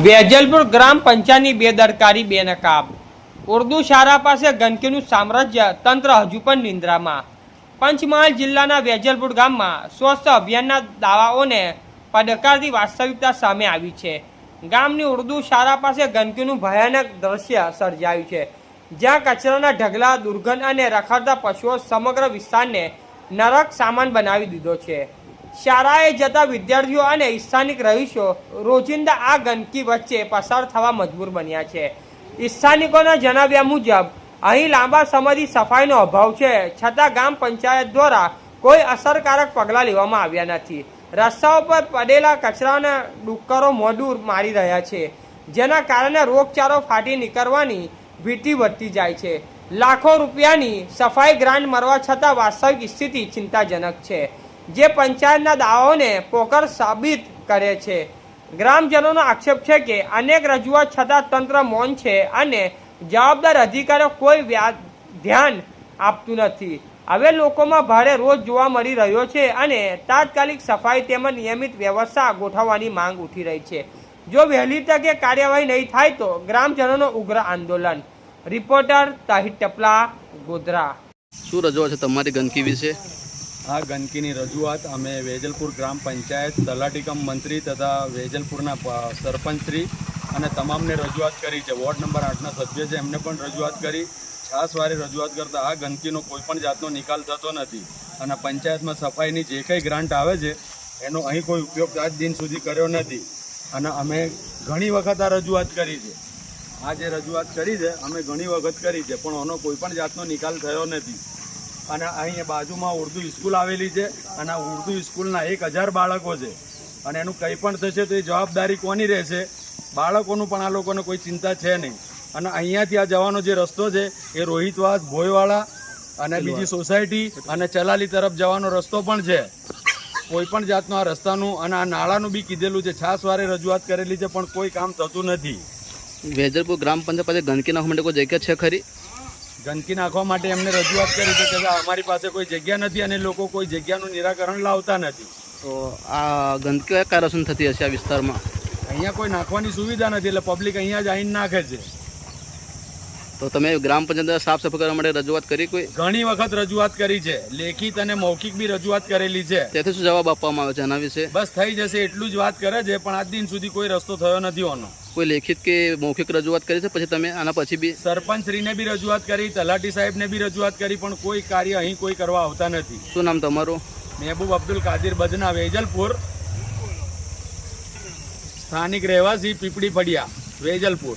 વેજલપુર ગ્રામ પંચાયતની બેદરકારી બેનકાબ. ઉર્દુ શાળા પાસે ગંદકીનું સામ્રાજ્ય, તંત્ર હજુ પણ નિંદ્રામાં. પંચમહાલ જિલ્લાના વેજલપુર ગામમાં સ્વચ્છ અભિયાનના દાવાઓને પડકારતી વાસ્તવિકતા સામે આવી છે. ગામની ઉર્દુ શાળા પાસે ગંદકીનું ભયાનક દ્રશ્ય સર્જાયું છે, જ્યાં કચરાના ઢગલા, દુર્ગંધ અને રખડતા પશુઓ સમગ્ર વિસ્તારને નરક સામાન બનાવી દીધો છે. શાળાએ જતા વિદ્યાર્થીઓ અને સ્થાનિક રહીશો રોજિંદા આ ગંદકી વચ્ચે પસાર થવા મજબૂર બન્યા છે. સ્થાનિકોના જણાવ્યા મુજબ અહીં લાંબા સમયથી સફાઈનો અભાવ છે, છતાં ગામ પંચાયત દ્વારા કોઈ અસરકારક પગલાં લેવામાં આવ્યા નથી. રસ્તાઓ પર પડેલા કચરાના ડુક્કરો મોઢું મારી રહ્યા છે, જેના કારણે રોગચાળો ફાટી નીકળવાની ભીતિ વધતી જાય છે. લાખો રૂપિયાની સફાઈ ગ્રાન્ટ મળવા છતાં વાસ્તવિક સ્થિતિ ચિંતાજનક છે, જે પંચાયતના દાવાઓને પોકળ સાબિત કરે છે. ગ્રામજનોનો આક્ષેપ છે કે અનેક રજૂઆત છતાં તંત્ર મૌન છે અને જવાબદાર અધિકારીઓ કોઈ ધ્યાન આપતું નથી. હવે લોકોમાં ભારે રોષ જોવા મળી રહ્યો છે અને તાત્કાલિક સફાઈ તેમજ નિયમિત વ્યવસ્થા ગોઠવવાની માંગ ઉઠી રહી છે. જો વહેલી તકે કાર્યવાહી નહીં થાય તો ગ્રામજનોનો ઉગ્ર આંદોલન. રિપોર્ટર તાહિર ટપલા, ગોધરા. શું રજૂઆત છે તમારી ગંદકી વિશે? આ ગંદકીની રજૂઆત અમે વેજલપુર ગ્રામ પંચાયત, તલાટી કમ મંત્રી તથા વેજલપુરના સરપંચશ્રી અને તમામને રજૂઆત કરી છે. વોર્ડ નંબર 8ના સભ્ય છે, એમને પણ રજૂઆત કરી. છાસવારે રજૂઆત કરતાં આ ગંદકીનો કોઈપણ જાતનો નિકાલ થતો નથી અને પંચાયતમાં સફાઈની જે કંઈ ગ્રાન્ટ આવે છે એનો અહીં કોઈ ઉપયોગ આજ દિન સુધી કર્યો નથી અને અમે ઘણી વખત આ રજૂઆત કરી છે. આ જે રજૂઆત કરી છે અમે ઘણી વખત કરી છે, પણ આનો કોઈપણ જાતનો નિકાલ થયો નથી. અને અહીં બાજુમાં ઉર્દુ સ્કૂલ આવેલી છે અને આ ઉર્દુ સ્કૂલના 1000 બાળકો છે અને એનું કંઈ પણ થશે તો એ જવાબદારી કોની રહેશે? બાળકોનું પણ આ લોકોને કોઈ ચિંતા છે નહીં. અને અહીંયાથી આ જવાનો જે રસ્તો છે એ રોહિતવાસ, ભોયવાળા અને બીજી સોસાયટી અને ચલાલી તરફ જવાનો રસ્તો પણ છે. કોઈ પણ જાતનું આ રસ્તાનું અને આ નાળાનું બી કીધેલું છે. છાસવારે રજૂઆત કરેલી છે પણ કોઈ કામ થતું નથી. વેજલપુર ગ્રામ પંચાયત પાસે ગંદકી નાખવા માટે કોઈ જગ્યા છે ખરી? ગંદકી નાખવા માટે એમને રજૂઆત કરી છે કે અમારી પાસે કોઈ જગ્યા નથી અને લોકો કોઈ જગ્યાનું નિરાકરણ લાવતા નથી. તો આ ગંદકી કયા કારણસર થતી હશે આ વિસ્તારમાં? અહીંયા કોઈ નાખવાની સુવિધા નથી એટલે પબ્લિક અહીંયા જ આવીને નાખે છે. તો તમે ગ્રામ પંચાયત સાફ સફાઈ કરવા માટે રજૂઆત કરી? કોઈ ઘણી વખત રજૂઆત કરી છે, લેખિત અને મૌખિક બી રજૂઆત કરેલી છે. તેથી શું જવાબ આપવામાં આવે છે એના વિશે? બસ થઈ જશે એટલું જ વાત કરે છે, પણ આજ દિન સુધી કોઈ રસ્તો થયો નથી ઓનો. કોઈ લેખિત કે મૌખિક રજૂઆત કરી છે પછી તમે આના પછી બી? સરપંચશ્રીને બી રજૂઆત કરી, તલાટી સાહેબને બી રજૂઆત કરી, પણ કોઈ કાર્ય અહીં કોઈ કરવા આવતા નથી. શું નામ તમારું? મહેબૂબ અબ્દુલ કાદિર બદના, વેજલપુર, સ્થાનિક રહેવાસી, પીપળી ફળિયા, વેજલપુર.